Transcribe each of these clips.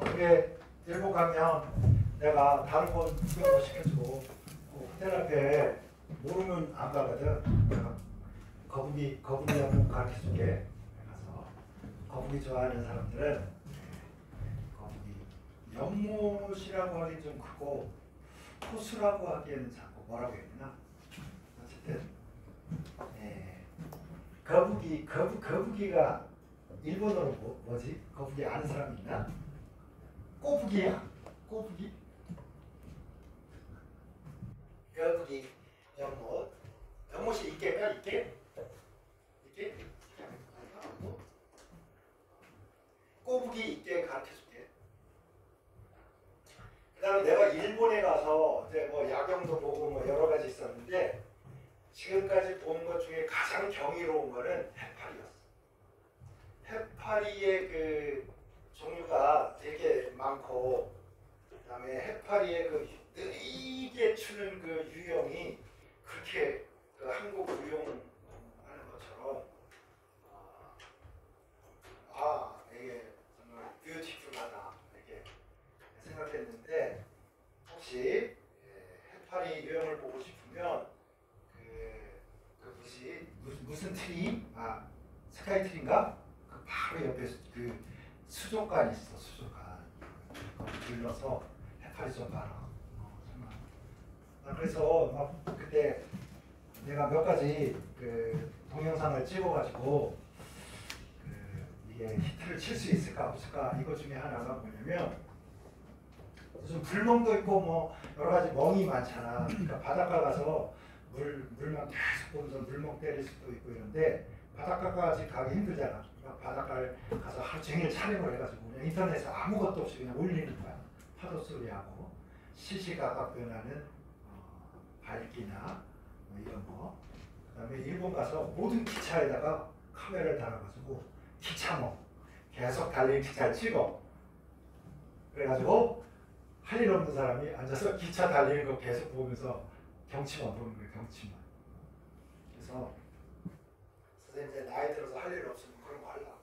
그게 일본 가면 내가 다른 건 구경도 시켜주고 호텔 앞에 모르면 안 가거든. 내가 거북이 한번 가르쳐줄게. 가서 거북이 좋아하는 사람들은 거북이 연못이라고 하긴 좀 크고 호수라고 하기에는 자꾸 뭐라고 해야 되나? 어쨌든 거북이가 일본어로 뭐지? 거북이 아는 사람 있나? 꼬북이야? 꼬북이? 거북이 연못이 있게가 있게? 꼬북이 있게 가르쳐줄게. 그 다음에 내가 일본에 가서 이제 뭐 야경도 보고 뭐 여러 가지 있었는데 지금까지 본 것 중에 가장 경이로운 거는 해파리였어. 해파리의 그 종류가 되게 많고, 그 다음에 해파리의 그 느리게 추는 그 유형이 그렇게 그 한국 유형 하는 것처럼 이게 정말 뷰티풀하다 이렇게 생각했는데, 혹시 해파리 유형을 보고 싶으면 무슨 트리? 스카이 트리인가? 그 바로 옆에 그 수족관 있어. 수족관. 거기 들러서 해파리 좀 봐라. 그래서 막 그때 내가 몇 가지 그 동영상을 찍어가지고 이게 히트를 칠 수 있을까 없을까 이것 중에 하나가 뭐냐면, 요즘 불멍도 있고 뭐 여러 가지 멍이 많잖아. 그러니까 바닷가 가서 물만 계속 보면서 물멍 때릴 수도 있고 이런데 바닷가까지 가기 힘들잖아. 그러니까 바닷가를 가서 하루 종일 촬영을 해가지고 그냥 인터넷에 아무것도 없이 그냥 올리는 거야. 파도 소리하고 시시각각 변하는 밝기나 뭐 이런 거. 그다음에 일본 가서 모든 기차에다가 카메라를 달아가지고 기차멍 계속 달리는 기차를 찍어. 그래가지고 할 일 없는 사람이 앉아서 기차 달리는 거 계속 보면서 경치만 보는 거예요. 경치만. 그래서 선생님 이제 나이 들어서 할 일 없으면 그런 거 하려고.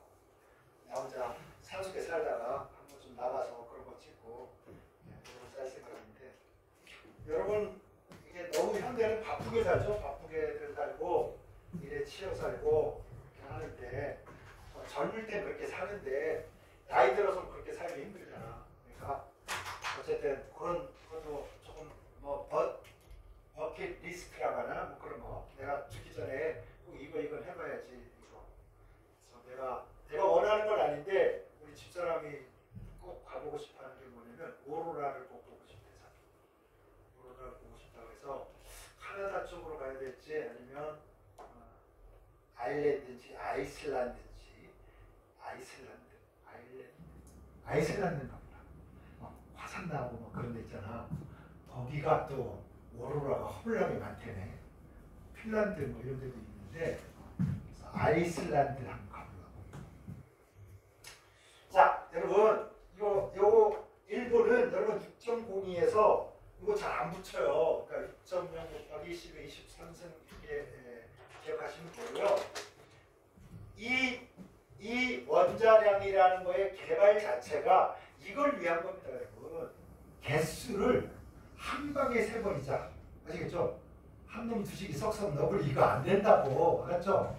나 혼자 산속에 살다가 한번 좀 나가서 그런 거 찍고 그러고 살 생각인데, 여러분 이게 너무 현대는 바쁘게 살죠. 바쁘게들 살고 일에 치여 살고 이렇게 하는데 젊을 때 그렇게 사는데 나이 들어서 그렇게 살기 힘들잖아. 그러니까 어쨌든 그런 것도 조금 뭐 버킷 리스트라고 하나 뭐 그런 거, 내가 죽기 전에 꼭 이건 해봐야지 이거. 그래서 내가 원하는 건 아닌데 우리 집사람이 꼭 가보고 싶어하는 게 뭐냐면 오로라를 꼭 보고 싶대서. 오로라를 보고 싶다고 해서 카나다 쪽으로 가야 될지 아니면 아일랜드인지 아이슬란드인지 아이슬란드인가 보다. 화산 나오고 뭐 그런 데 있잖아. 거기가 또 오로라가 허블나게 많대네. 핀란드 뭐 이런 데도 있는데, 그래서 아이슬란드 한번 가보려고. 자, 여러분 요 일본은 여러분 6.02에서 이거 잘 안 붙여요. 그러니까 6.0 곱하기 10의 23승 이렇게 기억하시면 되고요. 이 원자량이라는 거의 개발 자체가 이걸 위한 겁니다, 여러분. 개수를 한 방에 세버리자. 아시겠죠? 한 놈 두식이 석석 너블 이거 안 된다고. 알았죠?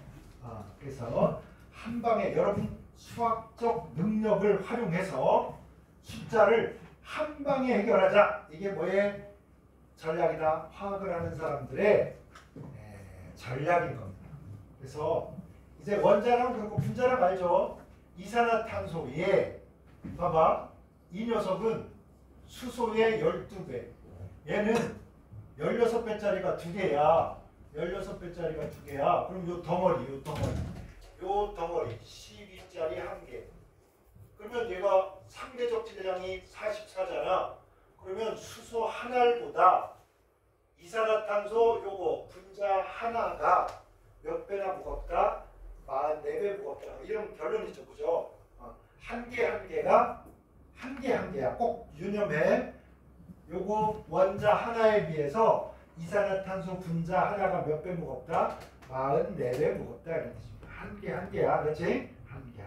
그래서 한 방에 여러분 수학적 능력을 활용해서 숫자를 한 방에 해결하자. 이게 뭐의 전략이다? 화학을 하는 사람들의 전략인 겁니다. 그래서 이제 원자량 그렇고 분자량 알죠? 이산화탄소 얘 봐봐. 이 녀석은 수소의 12배. 얘는 16배짜리가 2개야. 16배짜리가 2개야. 그럼 요 덩어리 12짜리 1개. 그러면 얘가 상대적 질량이 44잖아. 그러면 수소 하나보다 이산화탄소 요거 분자 하나가 몇 배나 무겁다? 44배 무겁다. 이런 결론이죠. 그죠? 한 개가 한 개야. 꼭 유념해. 요거 원자 하나에 비해서 이산화탄소 분자 하나가 몇 배 무겁다? 44배 무겁다. 이런 뜻입니다. 한 개야. 그렇지? 한 개.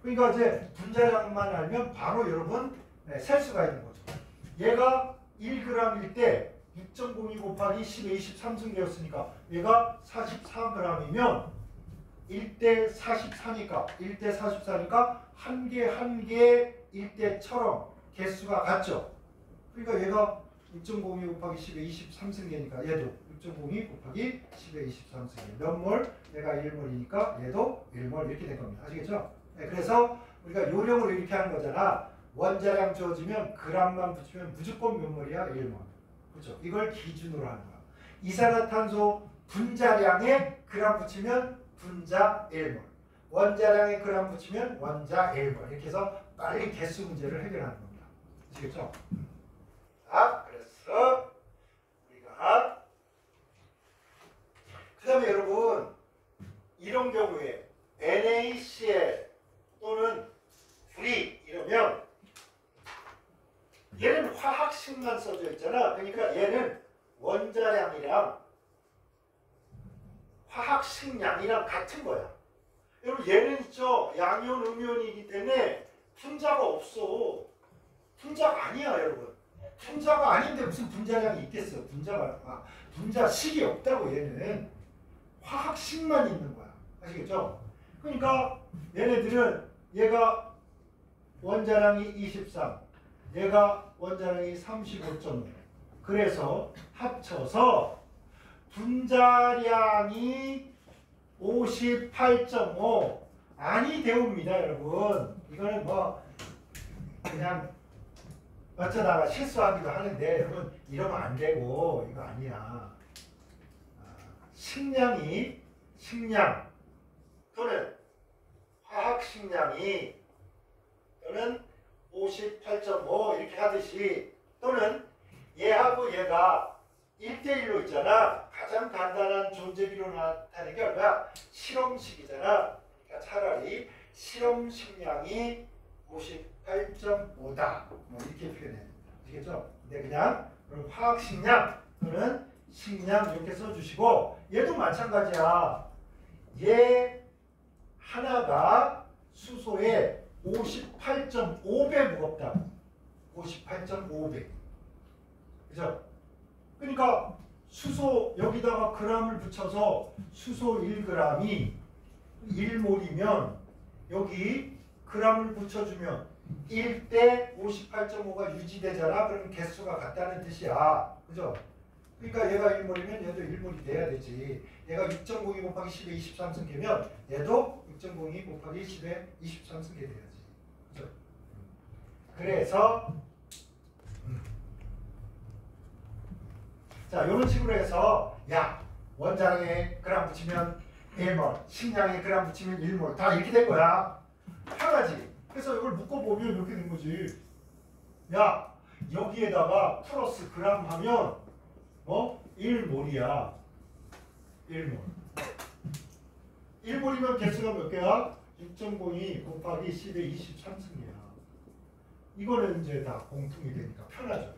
그러니까 이제 분자량만 알면 바로 여러분 셀 수가 있는 거죠. 얘가 1g일 때 6.02 곱하기 10의 23승계였으니까 얘가 44g이면 1대 44니까 한 개 한 개 1대처럼 개수가 같죠. 그러니까 얘가 6.02 곱하기 10의 23승계니까 얘도 6.02 곱하기 10의 23승계 몇 몰? 얘가 1몰이니까 얘도 1몰 이렇게 된 겁니다. 아시겠죠? 네, 그래서 우리가 요령으로 이렇게 하는 거잖아. 원자량 주어지면 g만 붙이면 무조건 몇 몰이야? 1몰. 그렇죠? 이걸 기준으로 하는 거야. 이산화탄소 분자량에 g 붙이면 분자 1몰. 원자량에 g 붙이면 원자 1몰. 이렇게 해서 빨리 개수 문제를 해결하는 겁니다. 아시겠죠? 자, 그래서 우리가 그 다음에 여러분 이런 경우에 NaCl 또는 불이 이러면 얘는 화학식만 써져 있잖아. 그러니까 얘는 원자량이랑 화학식량이랑 같은 거야. 여러분 얘는 있죠. 양이온, 음이온이기 때문에 분자가 없어. 분자가 아니야 여러분. 분자가 아닌데 무슨 분자량이 있겠어. 분자식이 없다고 얘는. 화학식만 있는 거야. 아시겠죠? 그러니까 얘네들은 얘가 원자량이 23, 얘가 원자량이 35.5. 그래서 합쳐서 분자량이 58.5 아니 되옵니다, 여러분. 이거는 뭐 그냥 어쩌다가 실수하기도 하는데 여러분 이러면 안 되고 이거 아니야. 식량 또는 화학 식량이 또는 58.5 이렇게 하듯이 또는 얘하고 얘가 1대1로 있잖아. 가장 간단한 존재비로 나타내는 게 얼마야? 실험식이잖아. 그러니까 차라리 실험 식량이 58.5다. 뭐 이렇게 표현해야 됩니다. 아시겠죠? 근데 그냥 화학 식량 또는 식량 이렇게 써주시고 얘도 마찬가지야. 얘 하나가 수소에 58.5배 무겁다. 58.5배. 그죠? 그러니까 수소 여기다가 g을 붙여서 수소 1g이 1몰이면 여기 g을 붙여주면 1대 58.5가 유지되잖아. 그러면 개수가 같다는 뜻이야. 그죠? 그러니까 얘가 1몰이면 얘도 1몰이 돼야 되지. 얘가 6.02 곱하기 10의 23승계면 얘도 6.02 곱하기 10의 23승계 돼야지. 그죠? 그래서 자, 이런 식으로 해서 야, 원자량에 g 붙이면 1몰, 식량에 g 붙이면 1몰 다 이렇게 된 거야. 편하지? 그래서 이걸 묶어보면 이렇게 된 거지. 야, 여기에다가 플러스 g 하면 1몰이야. 1몰. 1몰이면 개수가 몇 개야? 6.02 곱하기 10의 23승이야. 이거는 이제 다 공통이 되니까 편하죠.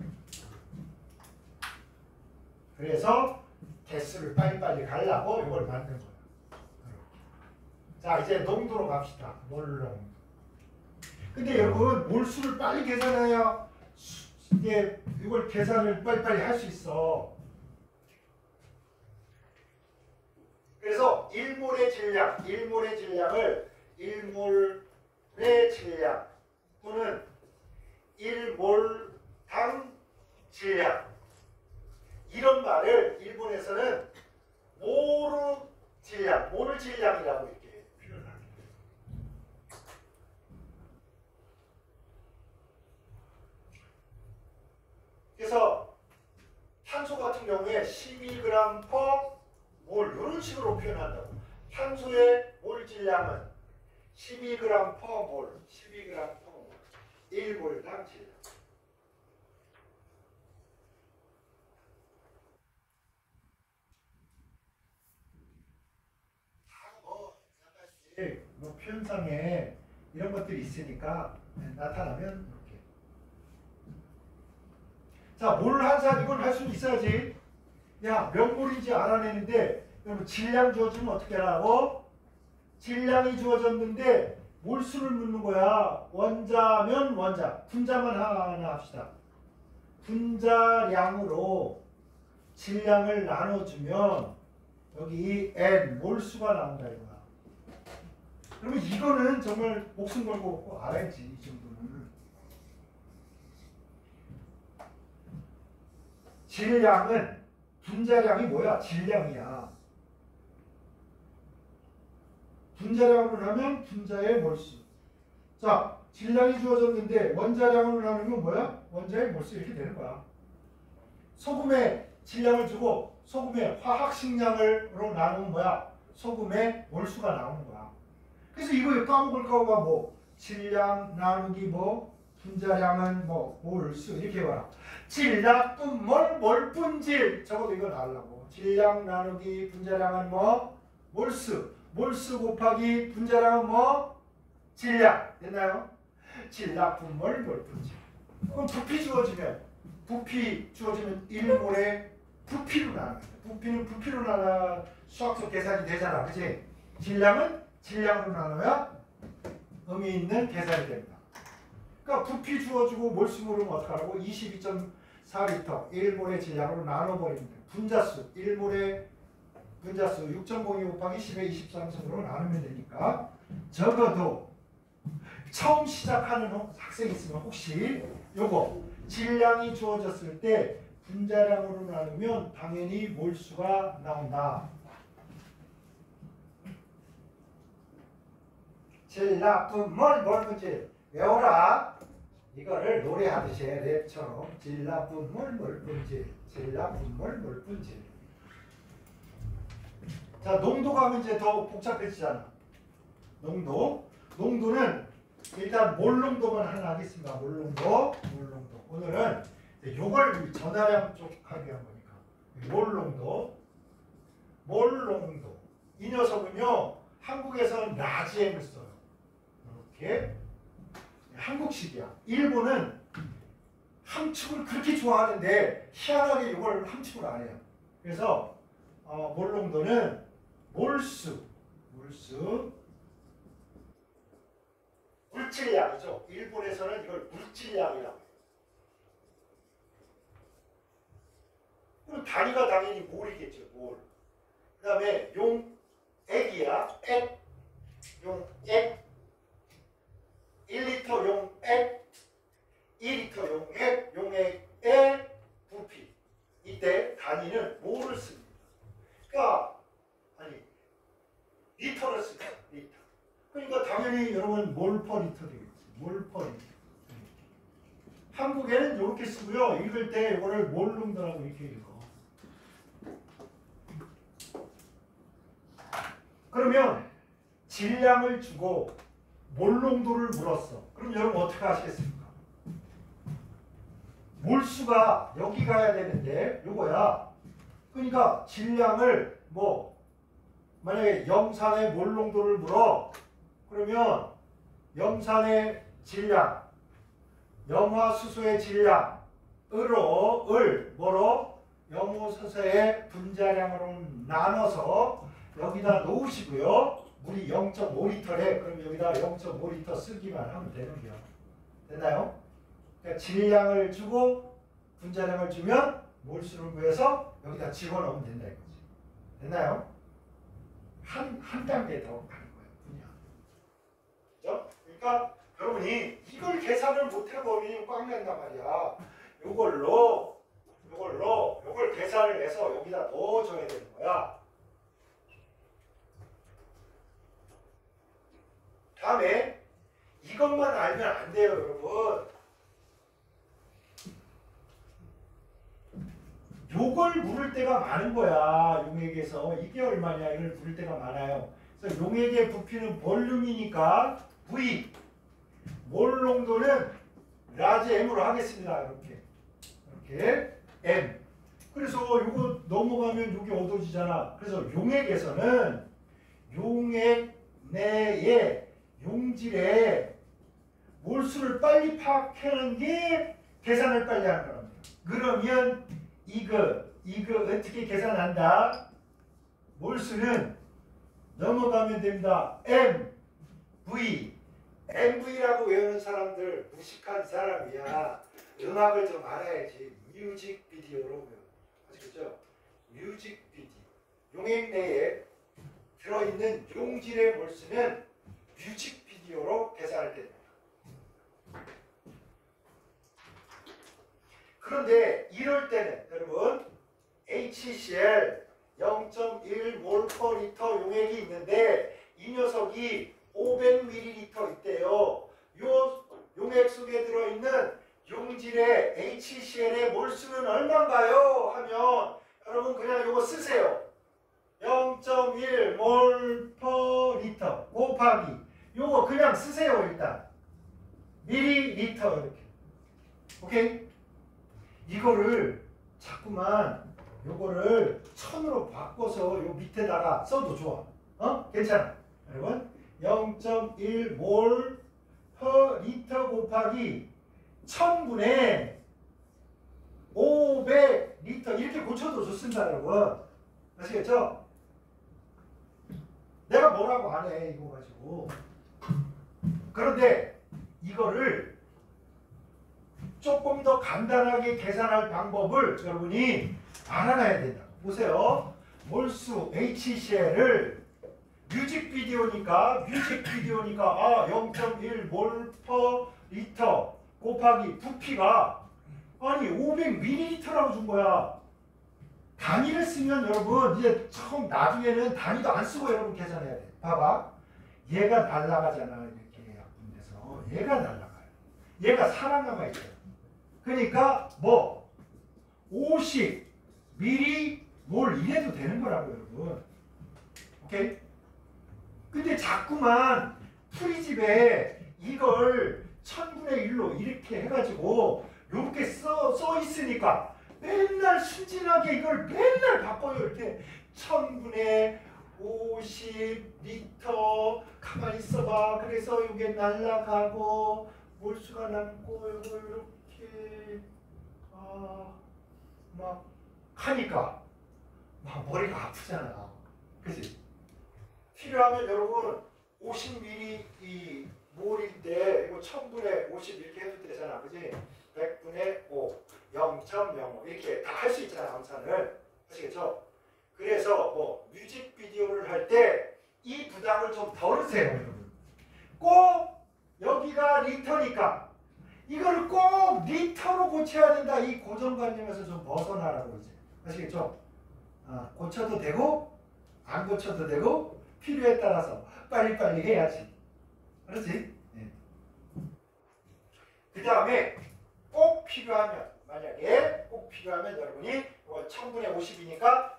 그래서 개수를 빨리빨리 가려고 이걸 만든 거야. 자, 이제 농도로 갑시다. 몰농도. 근데 여러분, 몰수를 빨리 계산해야 이걸 계산을 빨리빨리 할 수 있어. 그래서 1몰의 질량을 1몰의 질량 또는 1몰당 질량 이런 말을 일본에서는 모르 질량이라고 이렇게 표현합니다. 그래서 탄소 같은 경우에 12g/몰 이런 식으로 표현한다고. 탄소의 몰 질량은 12g/몰, 12g/몰, 1몰당 질량. 뭐 표현상에 이런 것들이 있으니까 나타나면 이렇게. 자, 몰 한산 이걸 할 수 있어야지. 야, 몇 몰인지 알아내는데 여러분 질량 주어지면 어떻게 하라고? 질량이 주어졌는데 몰수를 묻는 거야. 원자면 원자, 분자만 하나 합시다. 분자량으로 질량을 나눠주면 여기 n 몰수가 나온다 이거야. 그러면 이거는 정말 목숨 걸고 꼭 알아야지. 이 정도는. 질량은 분자량이 뭐야? 질량이야. 분자량으로 하면 분자의 몰수. 자, 질량이 주어졌는데 원자량으로 나누면 뭐야? 원자의 몰수 이렇게 되는 거야. 소금에 질량을 주고 소금의 화학식량으로 나누면 뭐야? 소금의 몰수가 나오는 거야. 그래서 이거 까먹을 거가 뭐 질량 나누기 뭐 분자량은 뭐 몰수 이렇게 봐라. 질량 분몰 몰분질 적어도 이거 나오려고. 질량 나누기 분자량은 뭐 몰수. 몰수 곱하기 분자량은 뭐 질량. 됐나요? 질량 분몰 몰분질. 그럼 부피 주어지면 1몰에 부피로 나눠. 부피는 부피로 나눠 수학적 계산이 되잖아. 그치? 질량은 질량으로 나눠야 의미 있는 계산이 됩니다. 그러니까 부피 주어주고 몰수 모르면 어떡하라고? 22.4리터 1몰의 질량으로 나눠버립니다. 분자수 1몰의 분자수 6.02 곱하기 10의 23승으로 나누면 되니까 적어도 처음 시작하는 학생이 있으면 혹시 요거 질량이 주어졌을 때 분자량으로 나누면 당연히 몰수가 나온다. 질량 분몰 몰분질 외워라. 이거를 노래하듯이 랩처럼 질량 분몰 몰분질 질량 분몰 몰분질. 자, 농도가 하면 이제 더 복잡해지잖아. 농도는 일단 몰농도만 하나 하겠습니다. 몰농도. 오늘은 요걸 전하량 쪽 하기 위한 거니까. 몰농도. 이 녀석은요, 한국에서는 라지엠을 써요. 이렇게. 한국식이야. 일본은 함축을 그렇게 좋아하는데 희한하게 이걸 함축을 안 해요. 그래서 몰농도는 몰수, 물질량이죠. 일본에서는 이걸 물질량이라고 해요. 그럼 단위가 당연히 몰이겠죠. 몰. 그 다음에 용액이야. 용액. 1리터 용액, 2리터 용액의 부피. 이때 단위는 몰을 씁니다. 그러니까 리터를 씁니다. 리터. 그러니까 당연히 여러분 몰퍼리터 되겠지. 몰퍼리터. 한국에는 이렇게 쓰고요. 읽을 때 이거를 몰농도라고 이렇게 읽어. 그러면 질량을 주고 몰농도를 물었어. 그럼 여러분 어떻게 하시겠습니까? 몰수가 여기 가야 되는데 요거야. 그러니까 질량을 만약에 염산의 몰농도를 물어. 그러면 염산의 질량, 염화수소의 질량으로 염호수소의 분자량으로 나눠서 여기다 놓으시고요. 물이 0.5리터래. 그럼 여기다 0.5리터 쓰기만 하면 되는 거야. 됐나요? 그러니까 질량을 주고 분자량을 주면 몰수를 구해서 여기다 집어넣으면 된다 이거지. 됐나요? 한 단계 더 가는 거예요. 분야. 그죠? 그러니까 여러분이 이걸 계산을 못 해버리면 꽉 난단 말이야. 요걸 계산을 해서 여기다 넣어줘야 되는 거야. 다음에 이것만 알면 안 돼요, 여러분. 요걸 물을 때가 많은 거야. 용액에서. 이게 얼마냐. 이걸 물을 때가 많아요. 그래서 용액의 부피는 볼륨이니까 V. 몰 농도는 라지 M으로 하겠습니다. 이렇게 M. 그래서 요거 넘어가면 요게 어두워지잖아. 그래서 용액에서는 용액 내에 용질에 몰수를 빨리 파악하는 게 계산을 빨리 하는 거랍니다. 그러면 이거 어떻게 계산한다? 몰수는 넘어가면 됩니다. M, V, MV라고 외우는 사람들 무식한 사람이야. 음악을 좀 알아야지. 뮤직비디오로 외워. 아시겠죠? 뮤직비디오. 용액 내에 들어있는 용질의 몰수는 뮤직비디오로 계산할 때 됩니다. 그런데 이럴 때는 여러분 HCl 0.1몰/리터 용액이 있는데 이 녀석이 500ml 있대요. 요 용액 속에 들어있는 용질의 HCl의 몰수는 얼마인가요? 하면 여러분 그냥 요거 쓰세요. 0.1몰/리터 곱하기 요거 그냥 쓰세요. 일단 밀리리터 이렇게. 오케이? 이거를 자꾸만 요거를 1000으로 바꿔서 요 밑에다가 써도 좋아. 괜찮아. 여러분 0.1몰/리터 곱하기 1000분의 500리터 이렇게 고쳐도 좋습니다. 여러분 아시겠죠? 내가 뭐라고 안 해 이거 가지고. 그런데 이거를 조금 더 간단하게 계산할 방법을 여러분이 알아놔야 된다. 보세요. 몰수 HCl을 뮤직비디오니까 0.1몰/리터 곱하기 부피가 아니 500ml라고 준 거야. 단위를 쓰면 여러분 이제 처음 나중에는 단위도 안 쓰고 여러분 계산해야 돼. 봐봐. 얘가 날아가잖아. 이렇게 약분돼서 얘가 날아가요. 얘가 살아남아 있죠. 그러니까 뭐 50ml 이래도 되는 거라고 여러분. 오케이? 근데 자꾸만 프리집에 이걸 1000분의 1로 이렇게 해가지고 이렇게 써 있으니까 맨날 순진하게 이걸 맨날 바꿔요. 이렇게 1000분의 50리터 가만히 있어봐. 그래서 이게 날아가고 몰수가 남고 이거 이렇게 막 하니까 막 머리가 아프잖아. 그치? 필요하면 여러분 50ml 이 몰인데 이거 1000분의 50 이렇게 해도 되잖아. 그지? 100분의 5 0.05 이렇게 다 할 수 있잖아. 암산을. 아시겠죠? 그래서 뭐 뮤직비디오를 할 때 이 부담을 좀 덜으세요. 여러분. 꼭 여기가 리터니까 이거를 꼭 리터로 고쳐야 된다. 이 고정관념에서 좀 벗어나라고 이제. 아시겠죠? 고쳐도 되고 안 고쳐도 되고 필요에 따라서 빨리빨리 해야지. 그렇지? 네. 그 다음에 꼭 필요하면 만약에 꼭 필요하면 여러분이 1000분의 50이니까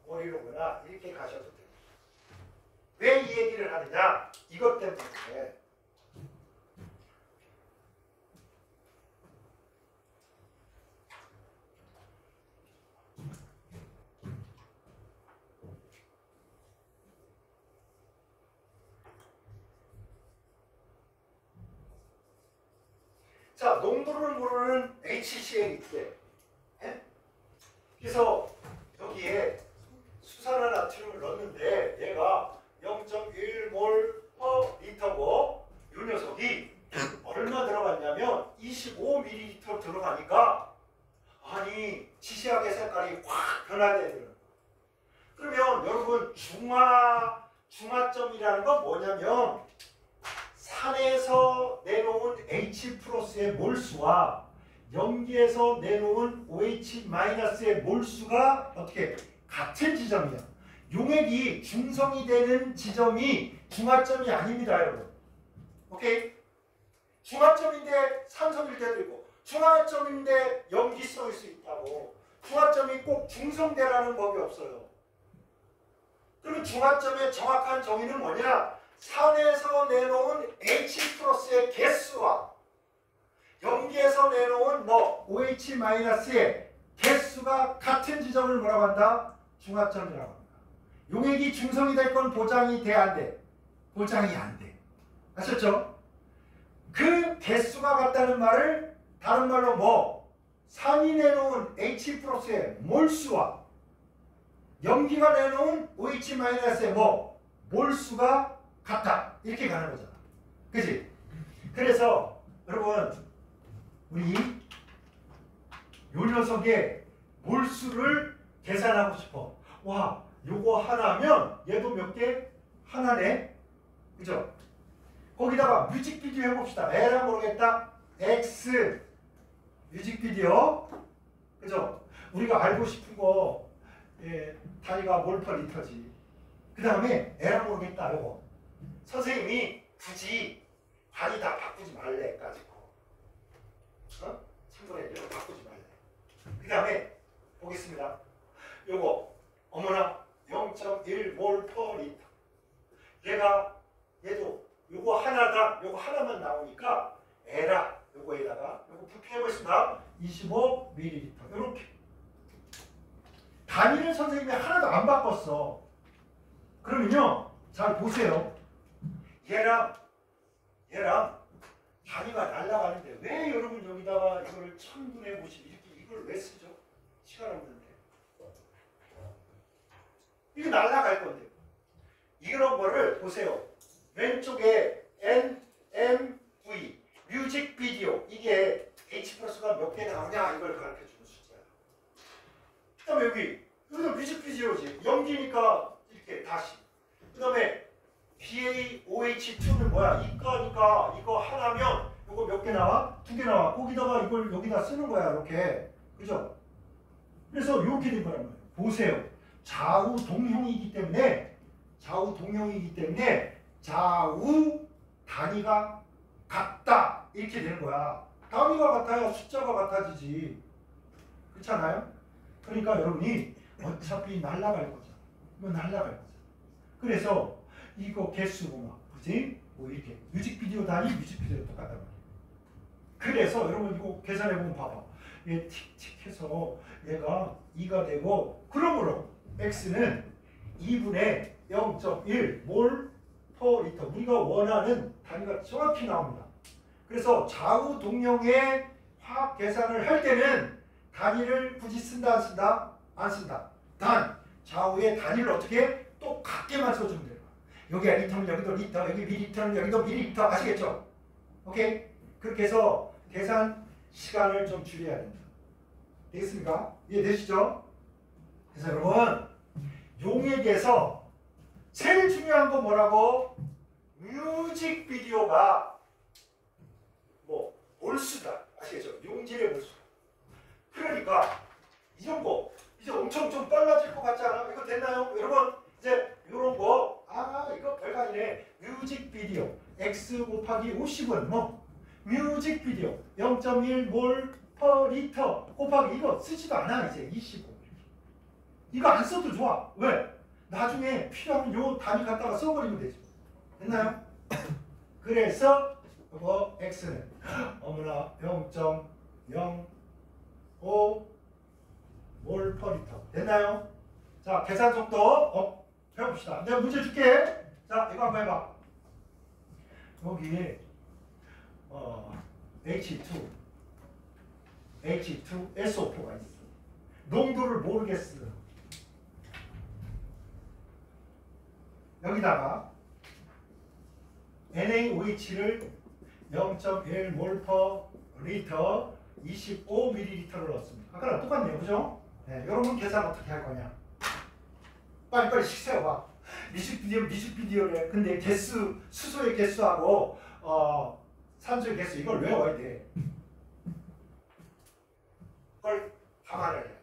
0.05몰이로구나 이렇게 가셔도 돼요. 왜 이 얘기를 하느냐? 이것 때문에. 자, 농도를 모르는 HCl이 있대. 그래서 여기에 수산화나트륨을 넣었는데 얘가 0.1몰/리터고 이 녀석이 얼마 들어갔냐면 25ml 들어가니까 아니 지시하게 색깔이 확 변화되더라고요. 그러면 여러분 중화점이라는 건 뭐냐면 산에서 내놓은 H+의 몰수와 염기에서 내놓은 OH-의 몰수가 어떻게 같은 지점이야. 용액이 중성이 되는 지점이 중화점이 아닙니다, 여러분. 오케이? 중화점인데 산성일 때도 있고 중화점인데 염기성일 수 있다고. 중화점이 꼭 중성되라는 법이 없어요. 그럼 중화점의 정확한 정의는 뭐냐? 산에서 내놓은 H+의 개수와 염기에서 내놓은 OH-의 개수가 같은 지점을 뭐라고 한다? 중화점이라고 합니다. 용액이 중성이 될 건 보장이 돼, 안 돼? 보장이 안 돼. 아셨죠? 그 개수가 같다는 말을 다른 말로 산이 내놓은 H+의 몰수와 염기가 내놓은 OH-의 몰수가 같다. 이렇게 가는 거잖아. 그지? 그래서 여러분 우리 요 녀석의 몰수를 계산하고 싶어. 와, 요거 하나면 얘도 몇 개? 하나네. 그죠? 거기다가 뮤직비디오 해봅시다. 에라 모르겠다. X 뮤직비디오. 그죠? 우리가 알고 싶은 거 단위가 몰퍼리터지. 그 다음에 에라 모르겠다. 요거 선생님이 굳이 단위 다 바꾸지 말래 가지고 참고해. 이거 바꾸지 말래. 그 다음에 보겠습니다. 요거 어머나 0.1 몰 퍼 리터. 얘도 요거 하나당 요거 하나만 나오니까 에라 요거에다가 요거 부피해보겠습니다. 25ml 요렇게. 단위를 선생님이 하나도 안 바꿨어. 그러면요 잘 보세요. 얘랑 단위가 날아가는데 왜 여러분 여기다가 이거를 1000분의 50 이렇게 이걸 왜 쓰죠? 시간 없는데. 이게 날아갈 건데. 이런 거를 보세요. 왼쪽에 NMV 뮤직비디오 이게 H 플러스가 몇 개 나오냐 이걸 가르쳐주는 숫자야. 그 다음에 여기도 뮤직비디오지. 연기니까 이렇게 다시. 그 다음에 BaOH2는 뭐야? 이거니까 이거 하나면 이거 몇 개 나와? 2개 나와. 거기다가 이걸 여기다 쓰는 거야. 이렇게. 그죠? 그래서 이렇게 된 거란 말이에요. 보세요. 좌우 동형이기 때문에 좌우 단위가 같다. 이렇게 되는 거야. 단위가 같아야 숫자가 같아지지. 그렇잖아요? 그러니까 여러분이 어차피 날아갈 거잖아. 이거 날아갈 거잖아. 그래서 이거 개수고 막, 그지? 뭐 이렇게 뮤직비디오 단위, 뮤직비디오 똑같단 말이야. 그래서 여러분 이거 계산해보면 봐봐. 얘 틱틱해서 얘가 2가 되고, 그러므로 x는 2분의 0.1 몰 퍼 리터. 우리가 원하는 단위가 정확히 나옵니다. 그래서 좌우 동형의 화학 계산을 할 때는 단위를 굳이 쓴다 안 쓴다? 안 쓴다. 단 좌우의 단위를 어떻게 똑같게만 써주면 돼요. 여기가 리터면 여기도 리터, 여기 밀리터는 여기도 밀리터. 아시겠죠? 오케이? 그렇게 해서 계산 시간을 좀 줄여야 됩니다. 되겠습니까? 이해되시죠? 그래서 여러분 용액에서 제일 중요한 건 뭐라고? 뮤직비디오가 뭐 몰수다. 아시겠죠? 용질의 몰수. 그러니까 이런 거 이제 엄청 좀 빨라질 것 같지 않아? 이거 됐나요? 여러분 이제 이런 거 이거 별거 아니네. 뮤직비디오 x 곱하기 50은 뭐 뮤직비디오 0.1 몰 퍼 리터 곱하기 이거 쓰지도 않아. 이제 25 이거 안 써도 좋아. 왜? 나중에 필요하면 요 단위 갖다가 써버리면 되지. 됐나요? 그래서 이거 x는 어머나 0.05 몰 퍼 리터. 됐나요? 자, 계산 속도 해봅시다. 내가 문제 줄게. 자, 이거 한번 해봐. 여기 H2SO4가 있어. 농도를 모르겠어. 여기다가 NaOH를 0.1 몰 퍼 리터 25ml를 넣었습니다. 아까랑 똑같네요. 그죠? 네, 여러분 계산 어떻게 할 거냐? 빨리빨리 식세워봐. 뮤직비디오래. 근데 개수, 수소의 개수하고 산소의 개수 이걸 외워야 돼. 그걸 감안을 해.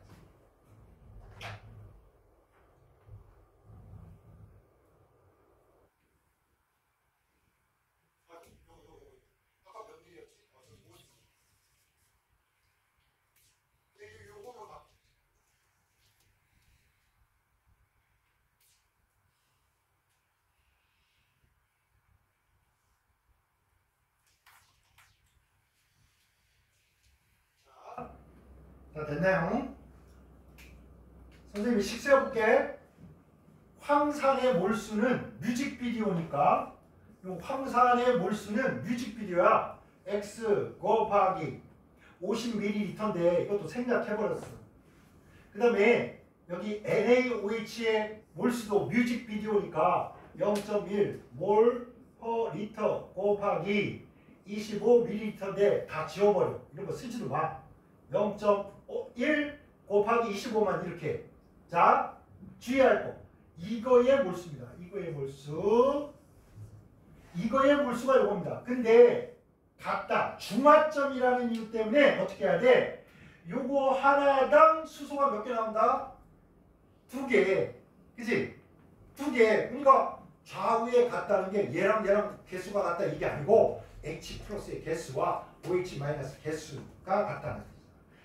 자, 됐나요? 선생님이 식세워볼게. 황산의 몰수는 뮤직비디오니까 요 황산의 몰수는 뮤직비디오야. X 곱하기 50ml인데 이것도 생략해버렸어. 그 다음에 여기 NaOH의 몰수도 뮤직비디오니까 0.1 몰 퍼 리터 곱하기 25ml인데 다 지워버려. 이런 거 쓰지도 마. 0.1 곱하기 25만 이렇게. 자, 주의할 거. 이거의 몰수입니다. 이거의 몰수. 이거의 몰수가 이겁니다. 근데 같다. 중화점이라는 이유 때문에 어떻게 해야 돼? 요거 하나당 수소가 몇 개 나온다? 2개. 그치? 2개. 그러니까 좌우에 같다는 게 얘랑 개수가 같다 이게 아니고 H 플러스의 개수와 OH 마이너스 개수가 같다는 거죠.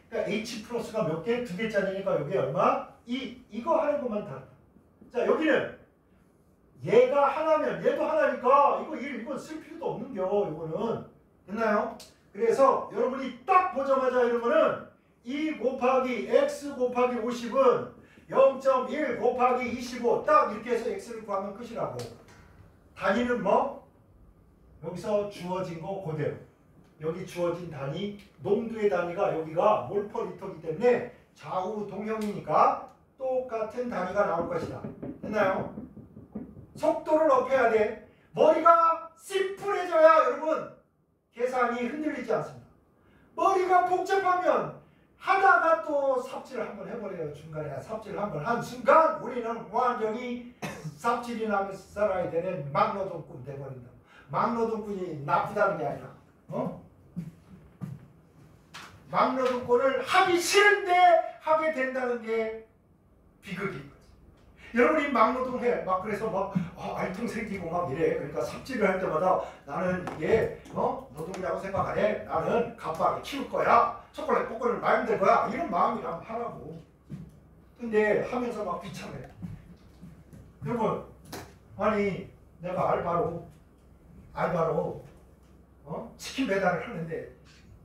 그러니까 H 플러스가 몇 개? 2개짜리니까 여기 얼마? 이거 하는 것만 다르다. 자, 여기는 얘가 하나면 얘도 하나니까 이건 쓸 필요도 없는겨. 이거는 됐나요? 그래서 여러분이 딱 보자마자 이런 거는 2 곱하기 x 곱하기 50은 0.1 곱하기 25 딱 이렇게 해서 x를 구하면 끝이라고. 단위는 뭐? 여기서 주어진 거 그대로. 여기 주어진 단위, 농도의 단위가 여기가 몰퍼리터이기 때문에 좌우 동형이니까 똑같은 단위가 나올 것이다. 됐나요? 속도를 업해야 돼. 머리가 심플해져야 여러분 계산이 흔들리지 않습니다. 머리가 복잡하면 하다가 또 삽질을 한번 해버려요. 중간에 삽질을 한번 한 순간 우리는 완전히 삽질이 나면서 살아야 되는 막노동꾼 돼버린다. 막노동꾼이 나쁘다는 게 아니라 막노동꾼을 하기 싫은데 하게 된다는 게 비극인 거지. 여러분이 막노동해 막 그래서 막 알통 생기고 막 이래. 그러니까 삽질을 할 때마다 나는 이게 노동이라고 생각 안 해. 나는 갑바를 키울 거야. 초콜릿 뽀글을 만들 거야. 이런 마음이라면 하라고. 근데 하면서 막 비참해. 여러분, 아니 내가 알바로 치킨 배달을 하는데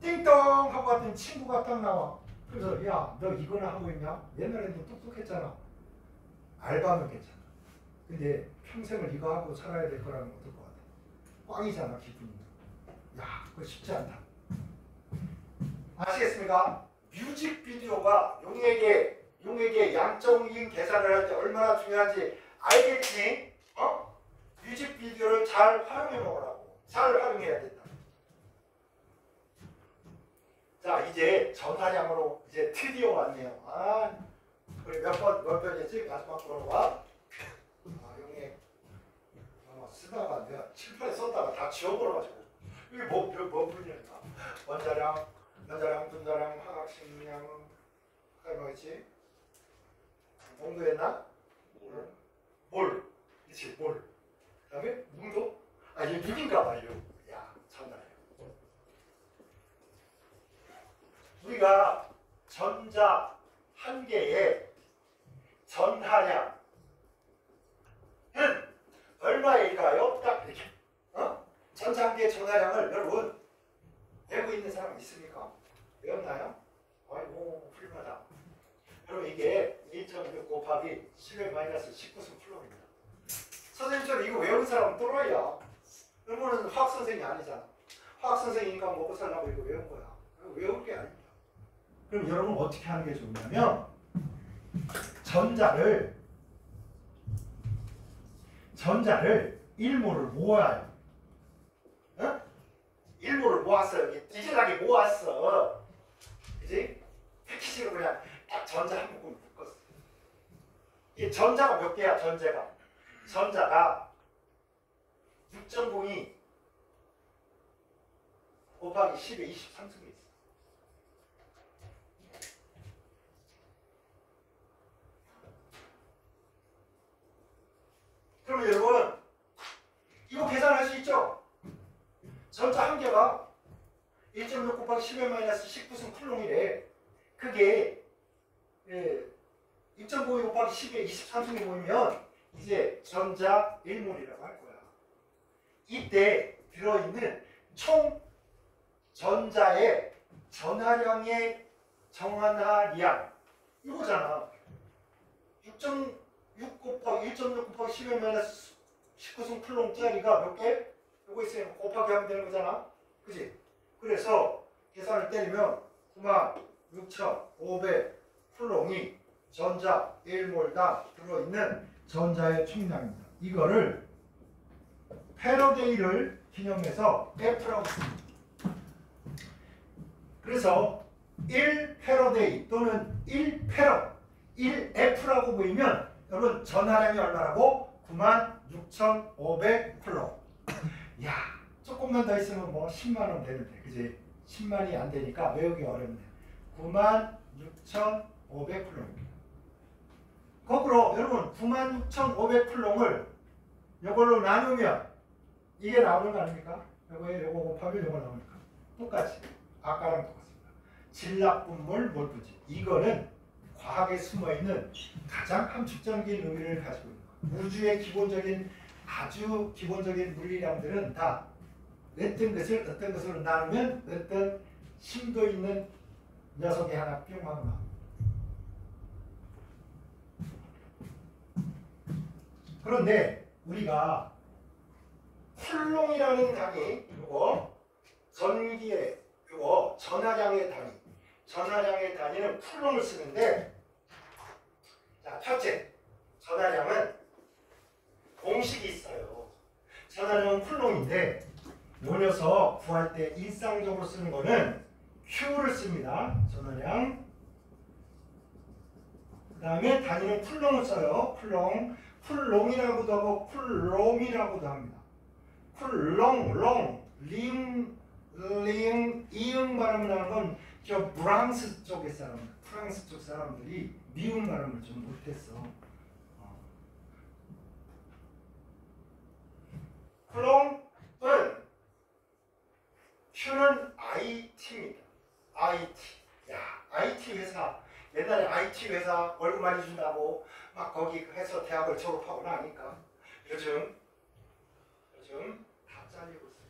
띵동 하고 왔더니 친구가 딱 나와. 그래서 야, 너 이거나 하고 있냐? 옛날에는 똑똑했잖아. 알바는 괜찮아. 근데 평생을 이거 하고 살아야 될 거라는 건 어떨 것 같아? 꽝이잖아, 기분이. 야, 그거 쉽지 않다. 아시겠습니까? 뮤직비디오가 용에게 양적인 계산을 할 때 얼마나 중요한지 알겠지? 뮤직비디오를 잘 활용해 먹으라고. 잘 활용해야 된다. 자, 이제 전화량으로 이제 드디어 왔네요. 우리 몇 번이지? 마지막 거로 와. 용에 쓰다가 내가 칠판에 썼다가 다 지워버려가지고 이게 뭐 분이니까 원자량, 분자량, 화학식량, 뭐였지? 농도였나? 몰. 그치, 몰. 그 다음에 농도? 이게 6인가 봐요. 야, 참나요. 우리가 전자 한 개의 전하량은 얼마일까요? 딱 이렇게. 전자 한 개의 전하량을 여러분 외우고 있는 사람 있습니까? 외웠나요? 아이고 훌륭하다. 여러분 이게 1.6 곱하기 10-19승 플럼입니다. 선생님처럼 이거 외운 사람은 또라이야. 여러분은 화학선생이 아니잖아. 화학선생이니까 먹고 살라고 이거 외운 거야. 외울 게 아닙니다. 그럼 여러분 어떻게 하는 게 좋냐면 전자를 1몰을 모아요. 1몰을 모았어. 여기 디젤하게 모았어. 그지? 패키지로 그냥 딱 전자 한 묶음 묶었어. 이게 전자가 몇 개야? 전자가 6.02 곱하기 10에 23승이 있어. 그러면 여러분 이거 계산할 수 있죠? 전자 한 개가 1.6 곱하기 10의 마이너스 19승 쿨롱이래. 그게 2.92 곱하기 10의 23승이 모이면 이제 전자 1몰이라고 할 거야. 이때 들어있는 총 전자의 전하량의 정한하량 이거잖아. 1.6 곱하기 10의 마이너스 19승 쿨롱짜리가 몇 개? 요거 있으면 곱하기 하면 되는 거잖아. 그지? 그래서 계산을 때리면 96,500 쿨롱이 전자 1몰당 들어있는 전자의 총량입니다. 이거를 패러데이를 기념해서 F라고 씁니다. 그래서 1패러데이 또는 1패러 1F라고 보이면 여러분 전하량이 얼마라고? 96,500 쿨롱. 야, 조금만 더 있으면 뭐 10만 원 되는데, 그지? 10만이 안 되니까 외우기 어렵네. 96,500 쿨롱입니다. 거꾸로 여러분 96,500 쿨롱을 이걸로 나누면 이게 나오는 거 아닙니까? 요거에 요거 곱하면 요거 나오니까 똑같이 아까랑 똑같습니다. 진락분물 몰프지. 이거는 과학에 숨어있는 가장 함축적인 의미를 가지고 있는 거예요. 우주의 기본적인 아주 기본적인 물리량들은 다 어떤 것으로 나누면 어떤 심도 있는 녀석이 하나 뿅 하고 나옵니다. 그런데 우리가 쿨롱이라는 단위, 요거 전기의 요거 전하량의 단위, 전하량의 단위는 쿨롱을 쓰는데, 자, 첫째, 전하량은 공식이 있어요. 전하량은 쿨롱인데 요 녀석 구할 때 일상적으로 쓰는 거는 Q를 씁니다. 전하량. 그 다음에 단위는 쿨롱을 써요. 쿨롱. 쿨롱이라고도 하고 쿨롱이라고도 합니다. 쿨롱, 롱, 링, 이응 발음을 하는 건 저 프랑스 쪽의 사람들, 프랑스 쪽 사람들이 미음 발음을 좀 못했어. 쿨롱 또는 Q는 IT입니다. IT. 야, IT 회사. 옛날에 IT 회사 월급 많이 준다고 막 거기 해서 대학을 졸업하고 나니까 요즘 다 잘리고 있어요.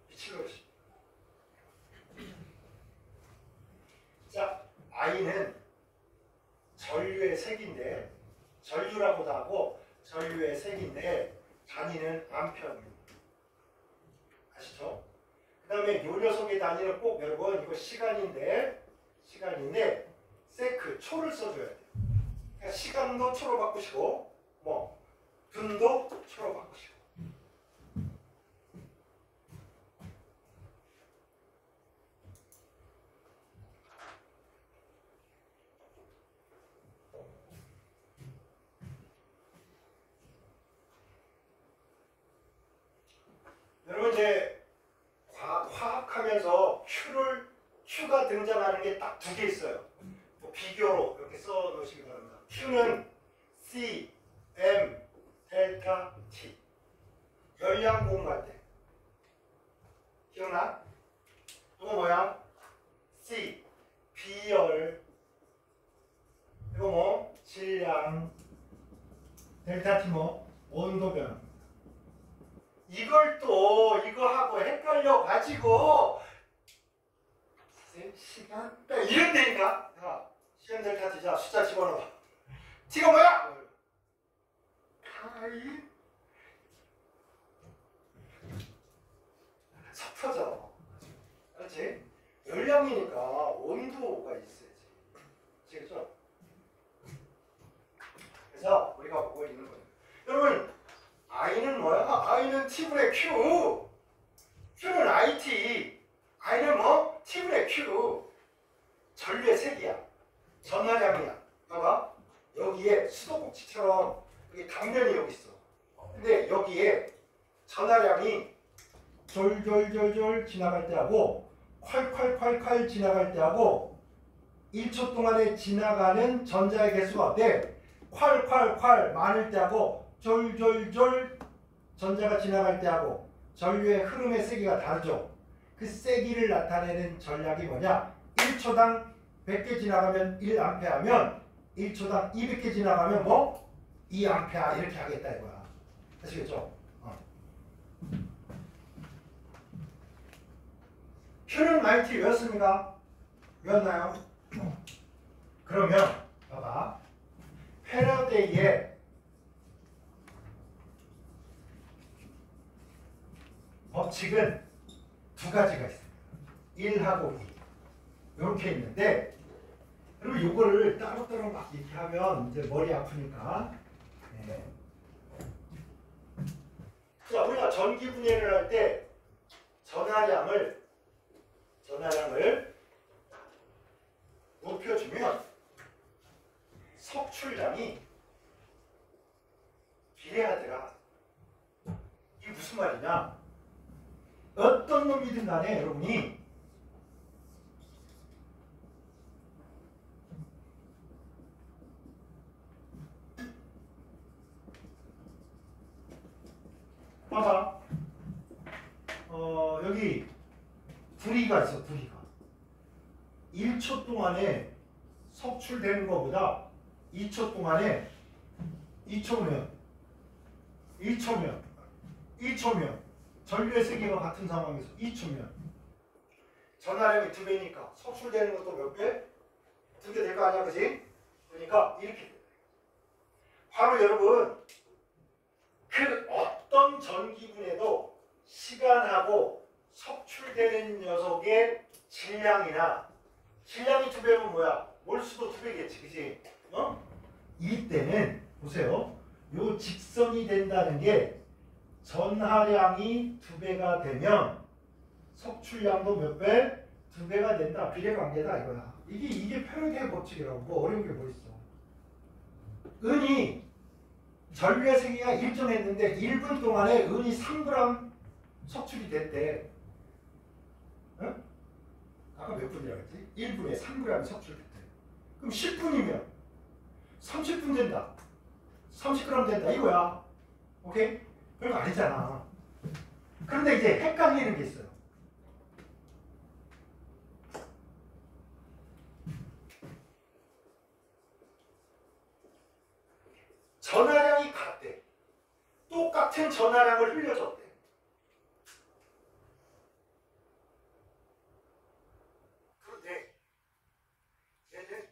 미친놈이. 자, I는 전류의 색인데, 전류라고도 하고 전류의 색인데 단위는 암페어입니다. 아시죠? 그 다음에 요 녀석의 단위는 꼭 여러분 이거 시간인데 세크, 초를 써줘야 돼요. 그러니까 시간도 초로 바꾸시고 뭐 분도 초로 바꾸시고. 여러분 이제 화학하면서 Q가 등장하는 게 딱 두 개 있어요. 뭐 비교로 이렇게 써 놓으시기 바랍니다. Q는 C, M, 델타, T. 열량 공부할 때. 기억나? 이거 뭐야? C, 비열. 이거 뭐? 질량. 델타 T 뭐? 온도 변화. 이걸 또 이거하고 헷갈려 가지고 시간 이런다니까. 야, 시간 델타 T자 숫자 집어넣어. T가 뭐야? 아이 섞여져. 그렇지? 열량이니까 온도가 있어야지. 아시겠죠? 그래서 우리가 보고 있는 거예요. 여러분, I는 뭐야? I는 T분의 Q. Q는 IT. I는 뭐? T분의 Q. 전류의 색이야. 전하량이야. 봐봐. 여기에 수도꼭지처럼 여기 당면이 여기 있어. 근데 여기에 전하량이 졸졸졸졸 지나갈 때하고 콸콸콸콸 지나갈 때하고 1초 동안에 지나가는 전자의 개수가 어때? 콸콸콸 많을 때하고 졸졸졸 전자가 지나갈 때하고 전류의 흐름의 세기가 다르죠. 그 세기를 나타내는 전략이 뭐냐? 1초당 100개 지나가면 1A면 1초당 200개 지나가면 뭐? 2A 이렇게 하겠다 이거야. 아시겠죠? Q는 IT 외웠습니까? 외웠나요? 그러면 봐봐. 패러데이의 법칙은 두 가지가 있습니다. 1하고 2. 이렇게 있는데, 그리고 이거를 따로따로 막 이렇게 하면 이제 머리 아프니까. 네. 자, 우리가 전기 분해를 할 때 전하량을 높여주면 석출량이 비례하더라. 이게 무슨 말이냐? 어떤 놈이든 간에 여러분이 봐봐. 여기 부리가 있어. 부리가 1초 동안에 석출되는 것보다 2초 동안에 2초면 전류의 세기가 같은 상황에서 2초면 전하량이 2배니까 석출되는 것도 몇 배? 2배 될 거 아니야, 그지? 그러니까 이렇게 바로 여러분 그 어떤 전기분해도 시간하고 석출되는 녀석의 질량이 2배면 뭐야? 몰수도 2배겠지, 그지? 이때는 보세요. 요 직선이 된다는 게 전하량이 2배가 되면 석출량도 몇 배? 2배가 된다. 비례관계다 이거야. 이게 패러디의 법칙이라고. 뭐 어려운 게 뭐 있어? 은이 전류의 세기가 일정했는데 1분 동안에 은이 3g 석출이 됐대. 응? 아까 몇 분이라고 했지? 1분에 3g이 석출됐대. 그럼 10분이면 30분 된다. 30g 된다 이거야. 오케이? 별거 아니잖아. 그런데 이제 헷갈리는 게 있어요. 전하량이 같대. 똑같은 전하량을 흘려줬대. 그런데 얘는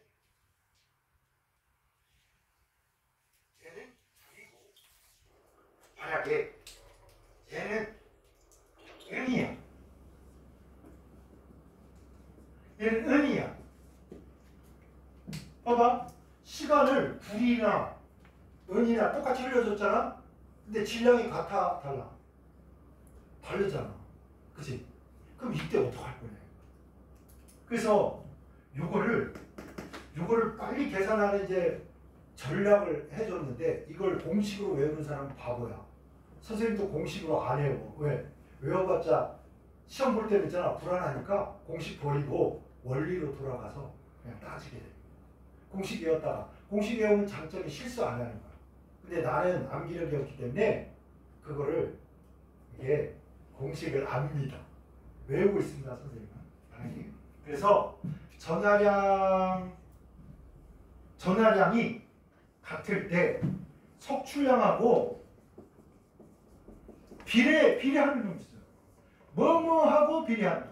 불이고 만약에 얘는 은이야. 얘는 은이야. 봐봐. 시간을 불이나 은이나 똑같이 흘려줬잖아? 근데 질량이 같아, 달라? 다르잖아. 그치? 그럼 이때 어떡할 거냐? 그래서 요거를 빨리 계산하는 이제 전략을 해줬는데 이걸 공식으로 외우는 사람은 바보야. 선생님도 공식으로 안 외워. 왜? 외워봤자 시험 볼 때는 있잖아. 불안하니까 공식 버리고 원리로 돌아가서 그냥 따지게 돼. 공식 외웠다가 공식 외우면 장점이 실수 안 하는 거야. 근데 나는 암기력이었기 때문에 그거를 이게 공식을 압니다. 외우고 있습니다, 선생님은. 그래서 전하량이 같을 때 석출량하고 비례하는 놈이 있어요. 뭐뭐하고 비례한다.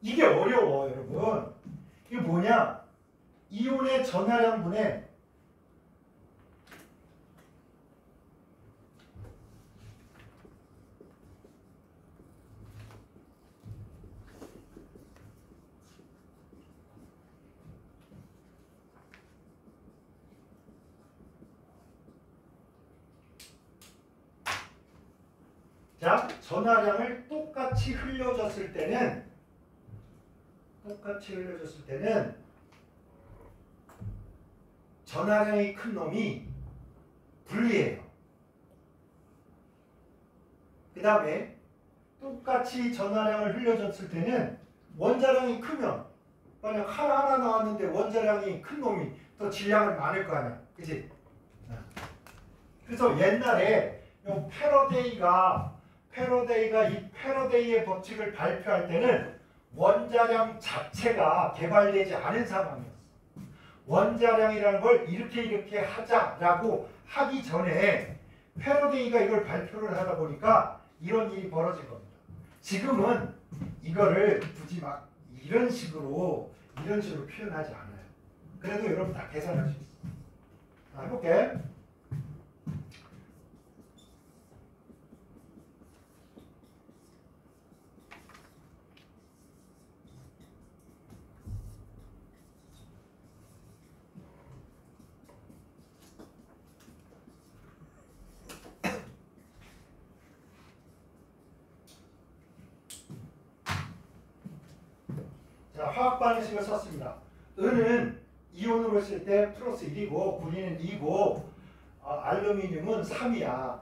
이게 어려워, 여러분. 이게 뭐냐? 이온의 전하량분의 자, 전하량을 똑같이 흘려줬을 때는 전하량이 큰 놈이 불리해요. 그 다음에 똑같이 전하량을 흘려줬을 때는 원자량이 크면 만약 하나 나왔는데 원자량이 큰 놈이 더 질량은 많을 거 아니야. 그치? 그래서 옛날에 요 패러데이가 이 패러데이의 법칙을 발표할 때는 원자량 자체가 개발되지 않은 상황이었어. 원자량이라는 걸 이렇게 하자라고 하기 전에 패러데이가 이걸 발표를 하다 보니까 이런 일이 벌어진 겁니다. 지금은 이거를 굳이 막 이런 식으로 표현하지 않아요. 그래도 여러분 다 계산할 수 있어. 자, 해볼게. 자, 화학 반응식을 썼습니다. 은은 이온으로 쓸 때 플러스 1이고 구리는 2고 알루미늄은 3이야.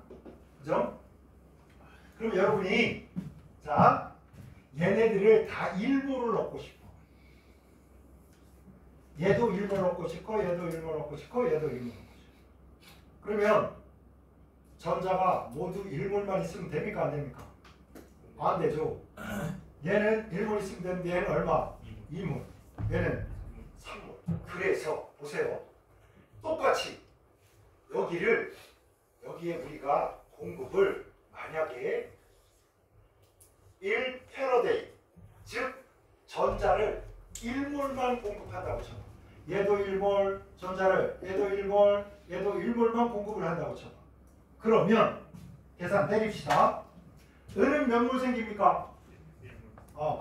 그죠? 그럼 여러분이 자, 얘네들을 다 일모를 넣고 싶어. 얘도 일모 넣고 싶고 얘도 일모 넣고 싶고 얘도 일모 넣고 싶어. 그러면 전자가 모두 1몰만 있으면 됩니까? 안 됩니까? 안 되죠. 얘는 1몰 있으면 되는데 얘는 얼마? 2몰. 얘는 3몰. 그래서 보세요. 똑같이 여기에 우리가 공급을 만약에 1패러데이 즉 전자를 1몰만 공급한다고 쳐봐. 얘도 1몰 전자를 얘도 1몰 얘도 1몰만 공급을 한다고 쳐봐. 그러면 계산 때립시다. 은은 몇 몰 생깁니까?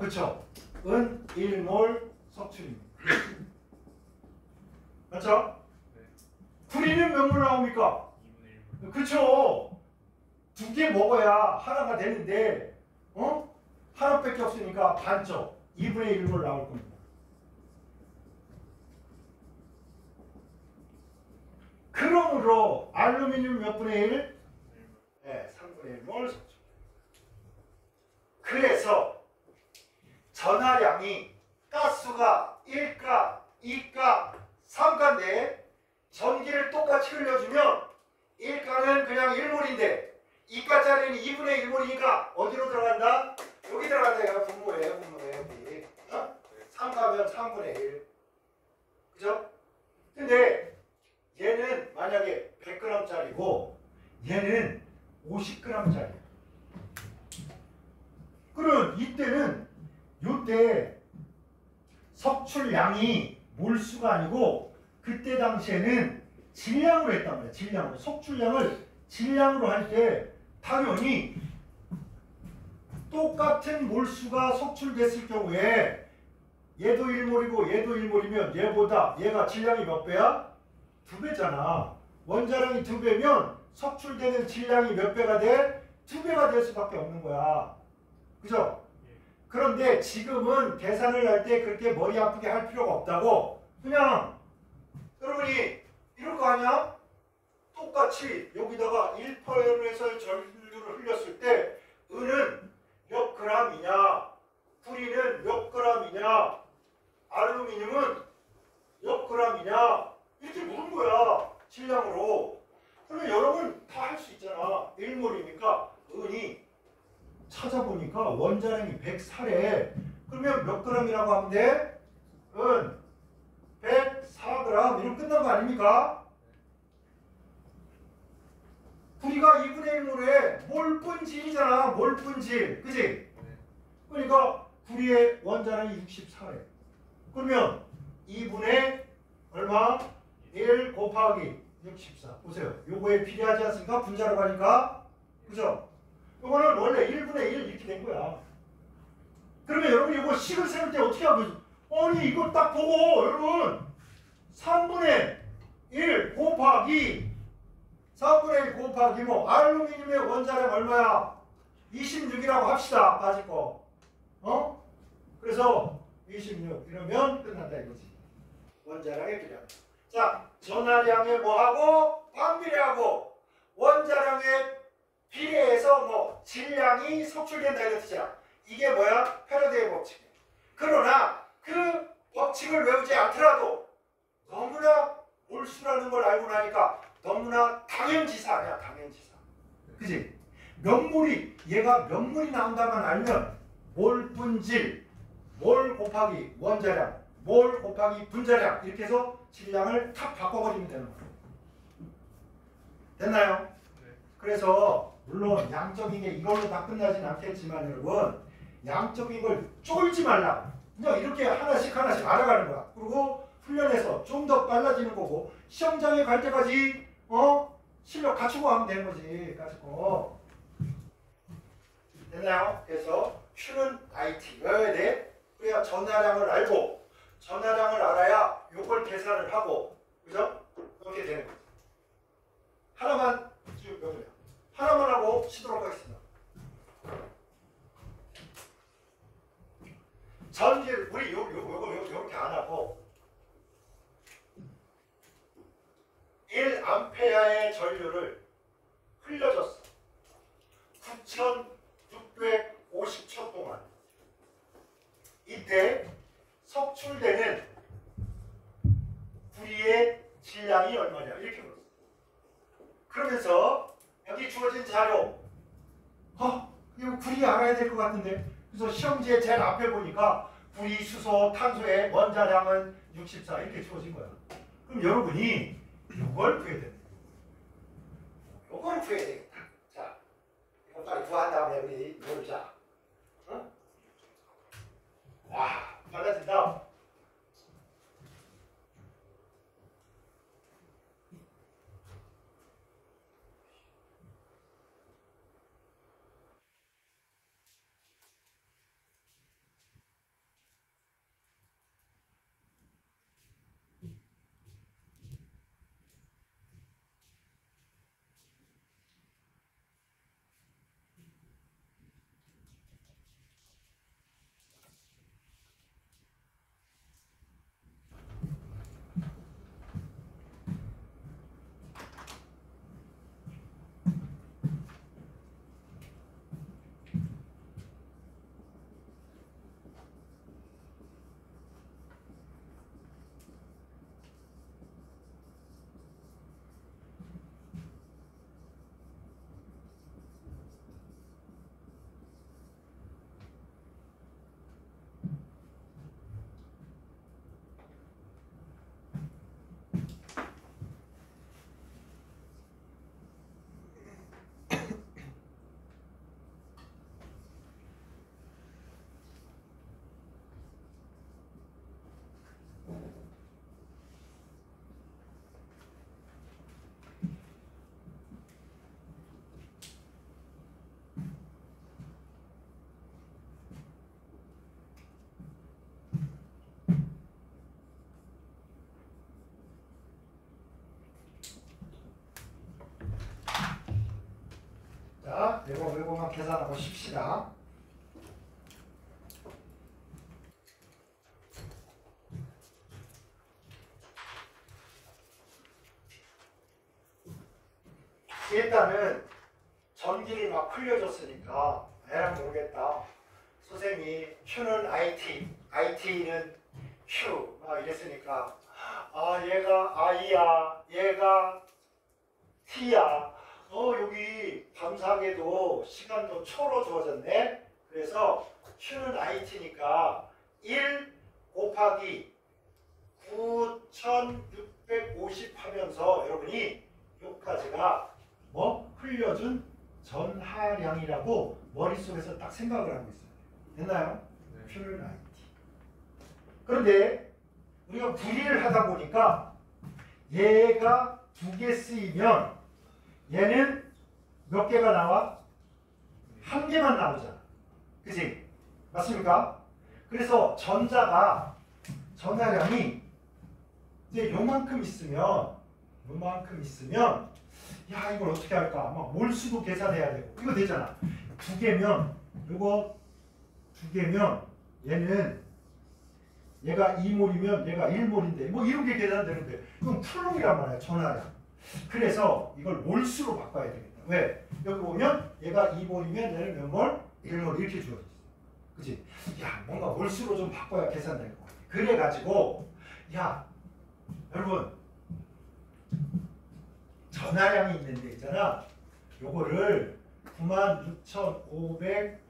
그쵸. 은 1몰 석출입니다. 맞죠? 구리는 몇 몰 나옵니까? 그쵸. 두 개 먹어야 하나가 되는데 하나밖에 없으니까 반쪽 2분의 1몰 나올 겁니다. 그러므로 알루미늄 몇 분의 1? 네, 3분의 1몰 석출. 그래서 전하량이 가스가 1가, 2가, 3가인데 전기를 똑같이 흘려주면 1가는 그냥 1몰인데 2가짜리는 2분의 1몰이니까 어디로 들어간다? 여기 들어간다. 얘가 분모예요. 여기. 3가면 3분의 1. 그죠? 근데 얘는 만약에 100g짜리고 얘는 50g짜리야. 그럼 이때는 요때 석출량이 몰수가 아니고 그때 당시에는 질량으로 했단 말이야. 질량으로. 석출량을 질량으로 할 때 당연히 똑같은 몰수가 석출됐을 경우에 얘도 1몰이고 얘도 1몰이면 얘가 질량이 몇 배야? 2배잖아. 원자량이 2배면 석출되는 질량이 몇 배가 돼? 2배가 될 수밖에 없는 거야. 그죠? 그런데 지금은 계산을 할 때 그렇게 머리 아프게 할 필요가 없다고. 그냥 여러분이 이럴 거 아니야? 똑같이 여기다가 1%에서 전류를 흘렸을 때 은은 몇 g이냐, 구리는 몇 g이냐, 알루미늄은 몇 g이냐 이렇게 묻은 거야. 질량으로. 그러면 여러분 다 할 수 있잖아. 1몰이니까 은이 찾아보니까 원자량이 104래. 그러면 몇 g이라고 하면 돼? 은 104g. 이러면 끝난 거 아닙니까? 구리가 2분의 1몰에 몰분질이잖아. 몰분질. 그지? 그러니까 구리의 원자량이 64래. 그러면 2분의 얼마? 1 곱하기 64. 보세요. 요거에 비례하지 않습니까? 분자로 가니까. 그죠? 요거는 원래 1분의 1 이렇게 된 거야. 그러면 여러분 이거 식을 세울 때 어떻게 하겠어? 아니 이거 딱 보고 여러분 3분의 1 곱하기 3분의 1 곱하기 뭐 알루미늄의 원자량 얼마야? 26이라고 합시다. 빠질 거. 그래서 26 이러면 끝난다 이거지. 원자량에 비례하고. 자, 전하량에 뭐하고 반비례하고 원자량에 비례해서 뭐 질량이 석출된다 이런 뜻이야. 이게 뭐야? 패러데이 법칙이야. 그러나 그 법칙을 외우지 않더라도 너무나 몰수라는 걸 알고 나니까 너무나 당연지사 아니야. 당연지사. 그지? 얘가 몇 몰이 나온다만 알면 몰분질, 몰 곱하기 원자량, 몰 곱하기 분자량 이렇게 해서 질량을 탁 바꿔버리면 되는 거예요. 됐나요? 네. 그래서 물론 양적인 게 이걸로 다 끝나진 않겠지만 여러분 양적인 걸 쫄지 말라. 그냥 이렇게 하나씩 알아가는 거야. 그리고 훈련해서 좀 더 빨라지는 거고 시험장에 갈 때까지 실력 갖추고 하면 되는 거지. 가지고 됐나요? 그래서 Q는 IT 외워야 돼. 그래야 전하량을 알고 전하량을 알아야 요걸 계산을 하고 그죠? 이렇게 되는 거지. 하나만 쭉 외우세요. 하나만 하고 쉬도록 하겠습니다. 전기를 우리 요렇게 안 하고 1암페어의 전류를 흘려줬어. 9,650초 동안. 이때 석출되는 구리의 질량이 얼마냐 이렇게 물었어. 그러면서 여기 주어진 자료 이거 구리 알아야 될 것 같은데. 그래서 시험지에 제일 앞에 보니까 구리, 수소, 탄소의 원자량은 64 이렇게 주어진 거야. 그럼 여러분이 이걸 구해야 됩니다. 이걸 구해야 되겠다. 자, 이거 빨리 구한 다음에 우리 모르자. 어? 와, 빨라진다. 자, 요거만 계산하고 쉽시다. 일단은 전기를 막 흘려줬으니까 에라 모르겠다. 선생님이 Q는 IT, IT는 Q 막 이랬으니까 얘가 I야, 얘가 T야. 여기 감사하게도 시간도 초로 주어졌네. 그래서 Q는 IT니까 1 곱하기 9,650 하면서 여러분이 여기까지가 흘려준 전하량이라고 머릿속에서 딱 생각을 하고 있어요. 됐나요? 네. Q는 IT. 그런데 우리가 분리를 하다 보니까 얘가 2개 쓰이면 얘는 몇 개가 나와? 1개만 나오잖아. 그치? 맞습니까? 그래서 전하량이 이제 요만큼 있으면 야, 이걸 어떻게 할까? 막 몰수도 계산해야 되고. 이거 되잖아. 2개면 요거 2개면 얘가 2몰이면 얘가 1몰인데 뭐 이런 게 계산되는데 그럼 쿨롱이란 말이야, 전하량. 그래서 이걸 몰수로 바꿔야 되겠다. 왜? 여기 보면 얘가 2몰이면 얘는 몇 몰? 1몰 이렇게 주어져 있어. 그치? 야, 뭔가 몰수로 좀 바꿔야 계산될 것 같아. 그래가지고 야, 여러분 전하량이 있는데 있잖아. 요거를 96,500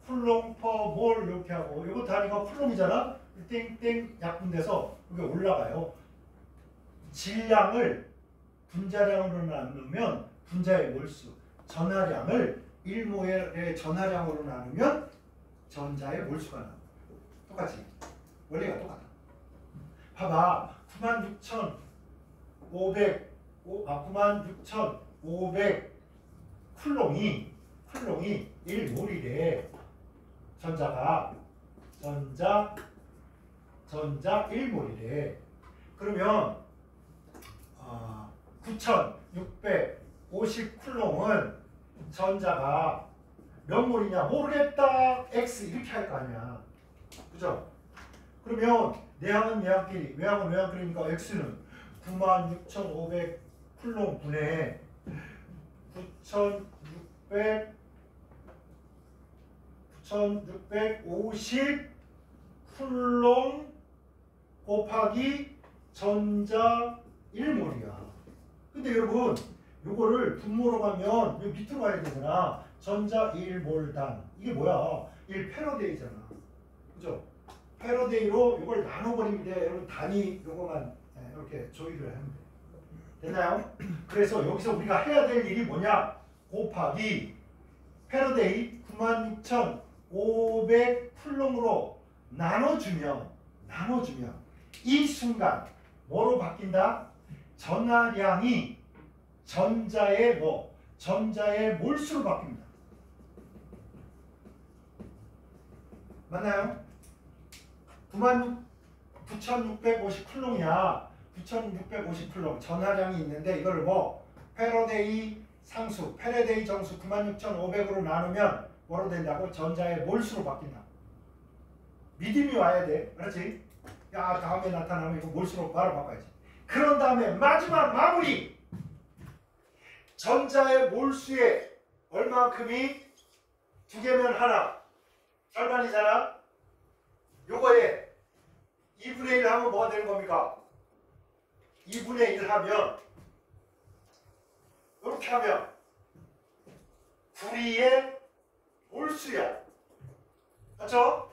쿨롱 퍼 몰 이렇게 하고 요거 단위가 쿨롱이잖아. 땡땡 약분돼서 이게 올라가요. 질량을 분자량으로 나누면 분자의 몰수, 전하량을 1몰의 전하량으로 나누면 전자의 몰수가 나와. 똑같지? 원리가 똑같아. 봐봐. 96,500 쿨롱이 1몰이래. 전자 1몰이래. 그러면 9,650 쿨롱은 전자가 몇 몰이냐 모르겠다. X 이렇게 할 거 아니야. 그죠? 그러면 내항은 내항끼리, 외항은 외항끼리니까 x는 96,500 쿨롱 분의 9,650 쿨롱 곱하기 전자 1몰이야. 근데 여러분 요거를 분모로 가면 요 밑으로 가야 되잖아. 전자 1몰당. 이게 뭐야? 1패러데이잖아. 그죠? 패러데이로 이걸 나눠버리면 돼. 여러분 단위 요거만 이렇게 조율을 하면 돼. 됐나요? 그래서 여기서 우리가 해야 될 일이 뭐냐? 곱하기 패러데이 96,500 쿨롱으로 나눠주면 이 순간 뭐로 바뀐다? 전하량이 전자의 몰수로 바뀝니다. 맞나요? 9650 쿨롱이야. 9650 쿨롱 전하량이 있는데 이걸 패러데이 상수, 패러데이 정수 96,500으로 나누면 뭐로 된다고? 전자의 몰수로 바뀐다. 믿음이 와야 돼. 그렇지? 야, 다음에 나타나면 이거 몰수로 바로 바꿔야지. 그런 다음에 마지막 마무리! 전자의 몰수에 얼마큼이 2개면 하나. 절반이잖아? 요거에 2분의 1 하면 뭐가 되는 겁니까? 2분의 1 하면 이렇게 하면 구리의 몰수야. 맞죠?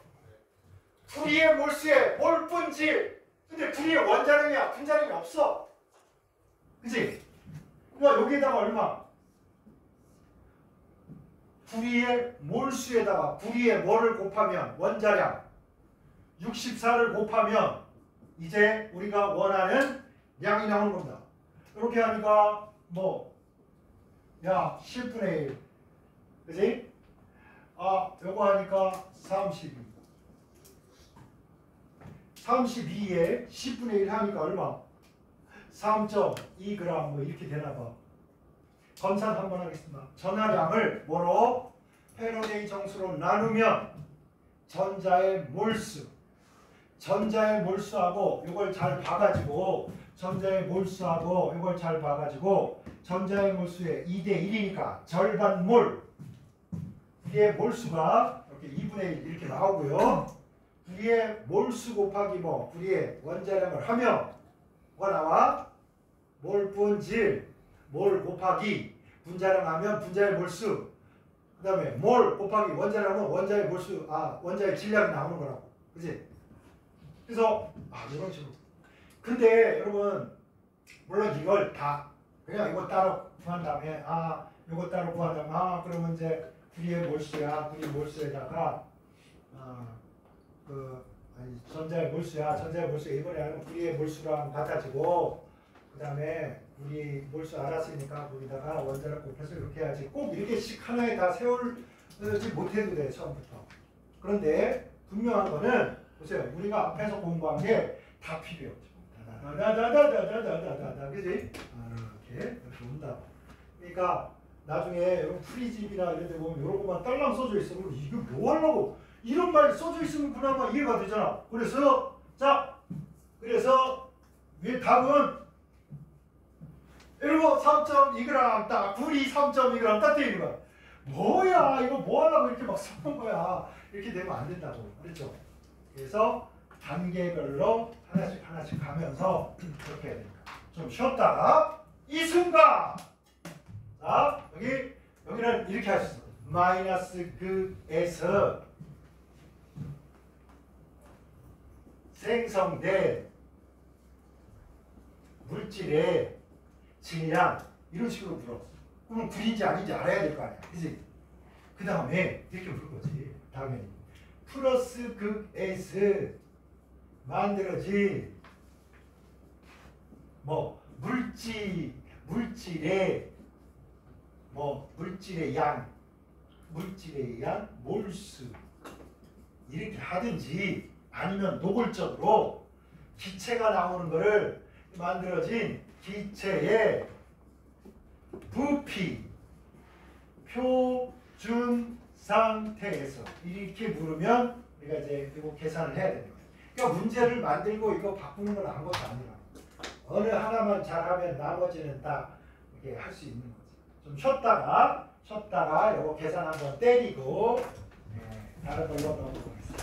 구리의 몰수에 몰분질. 근데 구리의 원자량이야. 분자량이 없어. 그치? 그러니까 여기에다가 얼마? 구리의 몰수에다가 구리의 뭐를 곱하면 원자량 64를 곱하면 이제 우리가 원하는 양이 나오는 겁니다. 이렇게 하니까 10분의 1. 그지? 요거 하니까 32. 32에 10분의 1 하니까 얼마? 3.2g 이렇게 되나봐. 검사 한번 하겠습니다. 전하량을 뭐로? 패러데이 정수로 나누면 전자의 몰수하고 이걸 잘 봐가지고 전자의 몰수에 2대1이니까 절반 몰. 우리의 몰수가 이렇게 2분의 1 이렇게 나오고요. 우리의 몰수 곱하기 우리의 원자량을 하면 뭐가 나와? 몰분질. 몰 곱하기 분자량 하면 분자의 몰수. 그 다음에 몰 곱하기 원자량 하면 원자의 몰수, 원자의 질량이 나오는 거라고. 그치? 그래서, 이런 식으로. 근데 여러분, 물론 이걸 다, 그냥 이거 따로 구한 다음에, 이거 따로 구한 다음에, 그러면 이제 구리의 몰수야. 구리 몰수에다가, 전자의 몰수야. 전자의 몰수 이번에 하는 구리의 몰수랑 같아지고, 그 다음에 우리 몰수 알았으니까 거기다가 원자력 곱해서 이렇게 해야지. 꼭 이렇게씩 하나에 다 세울지 못해도 돼, 처음부터. 그런데 분명한 거는 보세요. 우리가 앞에서 공부한 게 다 필요해요. 다다다다다다다다다, 그지? 이렇게 온다. 그러니까 나중에 프리집이나 이런 데 보면 이런 것만 딸랑 써져 있으면 이거 뭐 하려고? 이런 말이 써져 있으면 그나마 이해가 되잖아. 그래서 왜 답은 이러고 3.2g 딱, 불이 3.2g 딱 되는 거야. 뭐야, 이거 뭐 하려고 이렇게 막 써놓은 거야. 이렇게 되면 안 된다고. 그렇죠? 그래서 단계별로 하나씩 가면서 그렇게 해야 됩니다. 좀 쉬었다가 이 순간, 자, 여기는 이렇게 할 수 있어. 마이너스 극에서 생성된 물질의 질량, 이런 식으로 물어. 그러면 불인지 아닌지 알아야 될 거 아니야. 그지? 그 다음에 이렇게 물은 거지. 당연히. 플러스 극에서 만들어진 물질의 양, 몰수. 이렇게 하든지 아니면 노골적으로 기체가 나오는 거를 만들어진 기체의 부피 표준 상태에서 이렇게 물으면 우리가 이제 이거 계산을 해야 되는 거예요. 그러니까 문제를 만들고 이거 바꾸는 건 아무것도 아니라 어느 하나만 잘하면 나머지는 다 이게 할 수 있는 거지. 좀 쉬었다가 요거 계산 한번 때리고 다른 걸로 넘어가겠습니다.